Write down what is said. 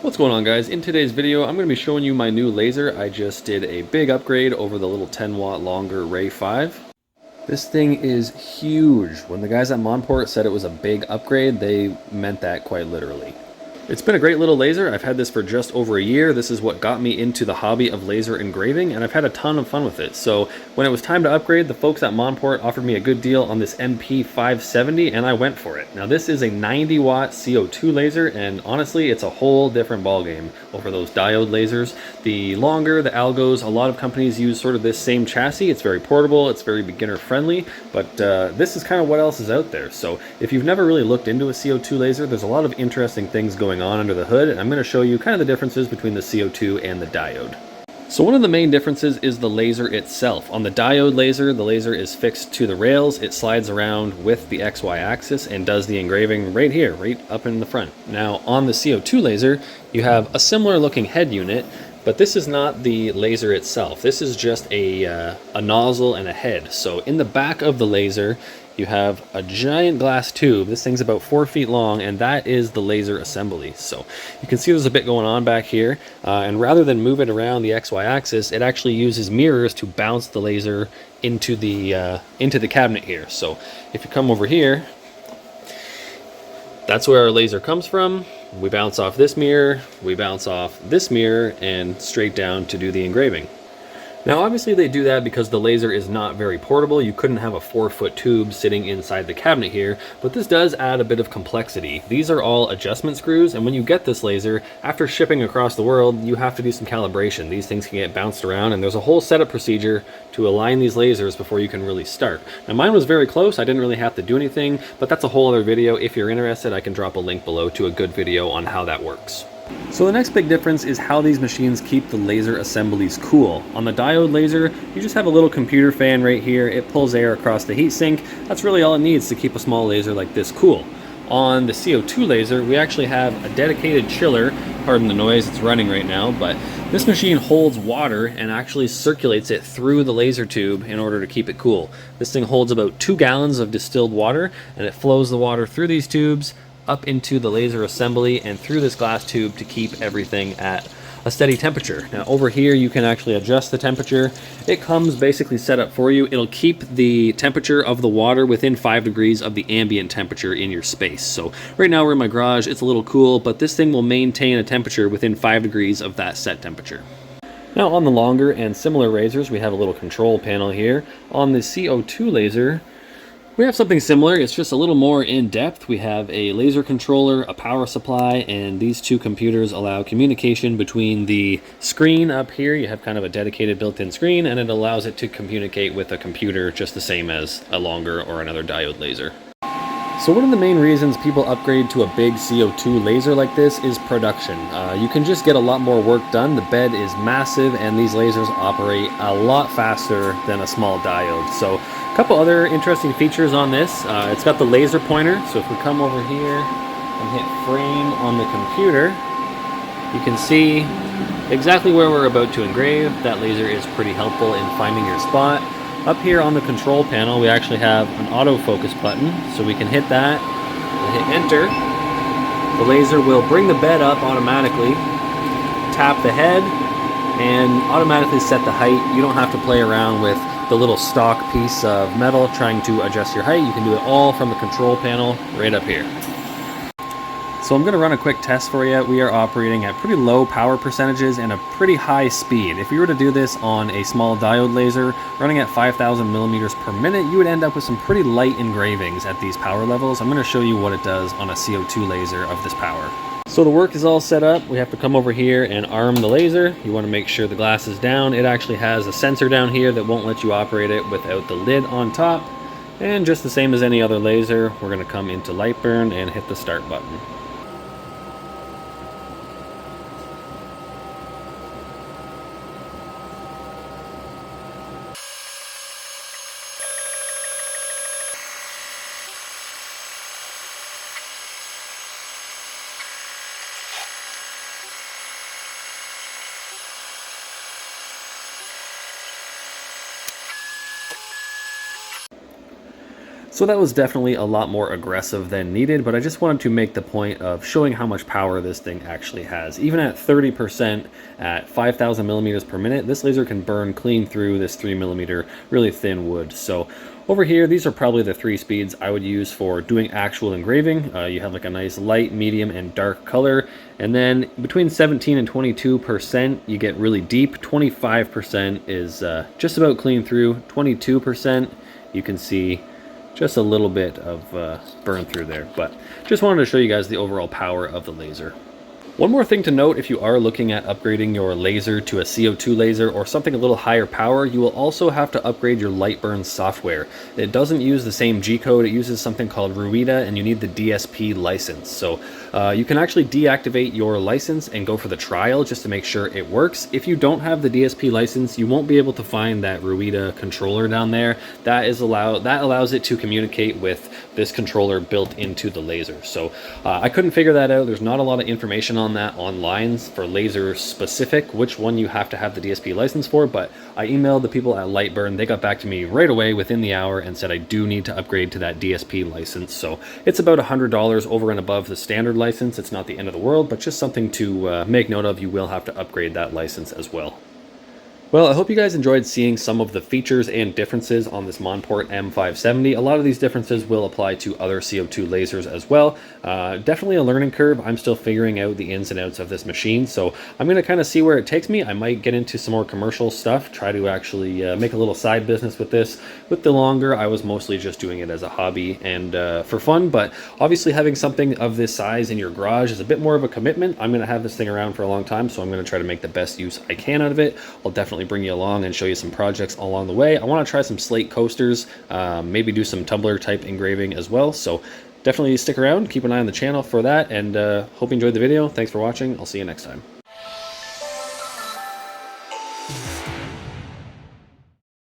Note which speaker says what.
Speaker 1: What's going on, guys? In today's video I'm going to be showing you my new laser. I just did a big upgrade over the little 10 watt longer Ray 5. This thing is huge. When the guys at Monport said it was a big upgrade, they meant that quite literally. It's been a great little laser. I've had this for just over a year. This is what got me into the hobby of laser engraving, and I've had a ton of fun with it. So when it was time to upgrade, the folks at Monport offered me a good deal on this MP570, and I went for it. Now this is a 90 watt CO2 laser, and honestly, it's a whole different ballgame over those diode lasers. The longer, the algos, a lot of companies use sort of this same chassis. It's very portable, it's very beginner friendly, but this is kind of what else is out there. So if you've never really looked into a CO2 laser, there's a lot of interesting things going on under the hood, and I'm going to show you kind of the differences between the CO2 and the diode. So one of the main differences is the laser itself. On the diode laser, the laser is fixed to the rails. It slides around with the XY axis and does the engraving right here, right up in the front. Now on the CO2 laser, you have a similar looking head unit, but this is not the laser itself. This is just a nozzle and a head. So in the back of the laser, you have a giant glass tube. This thing's about 4 feet long, and that is the laser assembly. So you can see there's a bit going on back here, and rather than move it around the XY axis, it actually uses mirrors to bounce the laser into the cabinet here. So if you come over here, that's where our laser comes from. We bounce off this mirror, we bounce off this mirror, and straight down to do the engraving. Now obviously they do that because the laser is not very portable. You couldn't have a 4-foot tube sitting inside the cabinet here, but this does add a bit of complexity. These are all adjustment screws, and when you get this laser, after shipping across the world, you have to do some calibration. These things can get bounced around, and there's a whole setup procedure to align these lasers before you can really start. Now mine was very close, I didn't really have to do anything, but that's a whole other video. If you're interested, I can drop a link below to a good video on how that works. So the next big difference is how these machines keep the laser assemblies cool. On the diode laser, you just have a little computer fan right here. It pulls air across the heatsink. That's really all it needs to keep a small laser like this cool. On the CO2 laser, we actually have a dedicated chiller. Pardon the noise, it's running right now, but this machine holds water and actually circulates it through the laser tube in order to keep it cool. This thing holds about 2 gallons of distilled water, and it flows the water through these tubes up into the laser assembly and through this glass tube to keep everything at a steady temperature. Now over here you can actually adjust the temperature. It comes basically set up for you. It'll keep the temperature of the water within 5 degrees of the ambient temperature in your space. So right now we're in my garage, it's a little cool, but this thing will maintain a temperature within 5 degrees of that set temperature. Now on the longer and similar lasers, we have a little control panel here. On the CO2 laser, we have something similar. It's just a little more in depth. We have a laser controller, a power supply, and these two computers allow communication between the screen up here. You have kind of a dedicated built-in screen, and it allows it to communicate with a computer just the same as a longer or another diode laser. So one of the main reasons people upgrade to a big CO2 laser like this is production. You can just get a lot more work done. The bed is massive, and these lasers operate a lot faster than a small diode. So a couple other interesting features on this. It's got the laser pointer, so if we come over here and hit frame on the computer, you can see exactly where we're about to engrave. That laser is pretty helpful in finding your spot. Up here on the control panel, we actually have an autofocus button, so we can hit that and hit enter. The laser will bring the bed up automatically, tap the head, and automatically set the height. You don't have to play around with the little stock piece of metal trying to adjust your height. You can do it all from the control panel right up here. So I'm going to run a quick test for you. We are operating at pretty low power percentages and a pretty high speed. If you were to do this on a small diode laser running at 5,000 millimeters per minute, you would end up with some pretty light engravings at these power levels. I'm going to show you what it does on a CO2 laser of this power. So the work is all set up. We have to come over here and arm the laser. You want to make sure the glass is down. It actually has a sensor down here that won't let you operate it without the lid on top. And just the same as any other laser, we're going to come into Lightburn and hit the start button. So that was definitely a lot more aggressive than needed, but I just wanted to make the point of showing how much power this thing actually has. Even at 30% at 5,000 millimeters per minute, this laser can burn clean through this 3mm really thin wood. So over here, these are probably the 3 speeds I would use for doing actual engraving. You have like a nice light, medium, and dark color. And then between 17 and 22%, you get really deep. 25% is just about clean through. 22%, you can see just a little bit of burn through there, but just wanted to show you guys the overall power of the laser. One more thing to note, if you are looking at upgrading your laser to a CO2 laser or something a little higher power, you will also have to upgrade your Lightburn software. It doesn't use the same G-code, it uses something called Ruida, and you need the DSP license. So you can actually deactivate your license and go for the trial just to make sure it works. If you don't have the DSP license, you won't be able to find that Ruida controller down there. That allows it to communicate with this controller built into the laser. So I couldn't figure that out. There's not a lot of information on that online for laser specific, which one you have to have the DSP license for, but I emailed the people at Lightburn. They got back to me right away within the hour and said I do need to upgrade to that DSP license. So it's about $100 over and above the standard license. It's not the end of the world, but just something to make note of. You will have to upgrade that license as well. Well, I hope you guys enjoyed seeing some of the features and differences on this Monport M570. A lot of these differences will apply to other CO2 lasers as well. Definitely a learning curve. I'm still figuring out the ins and outs of this machine, so I'm going to kind of see where it takes me. I might get into some more commercial stuff, try to actually make a little side business with this. With the longer, I was mostly just doing it as a hobby and for fun, but obviously having something of this size in your garage is a bit more of a commitment. I'm going to have this thing around for a long time, so I'm going to try to make the best use I can out of it. I'll definitely bring you along and show you some projects along the way. I want to try some slate coasters, maybe do some tumbler type engraving as well, so definitely stick around, keep an eye on the channel for that, and hope you enjoyed the video. Thanks for watching. I'll see you next time.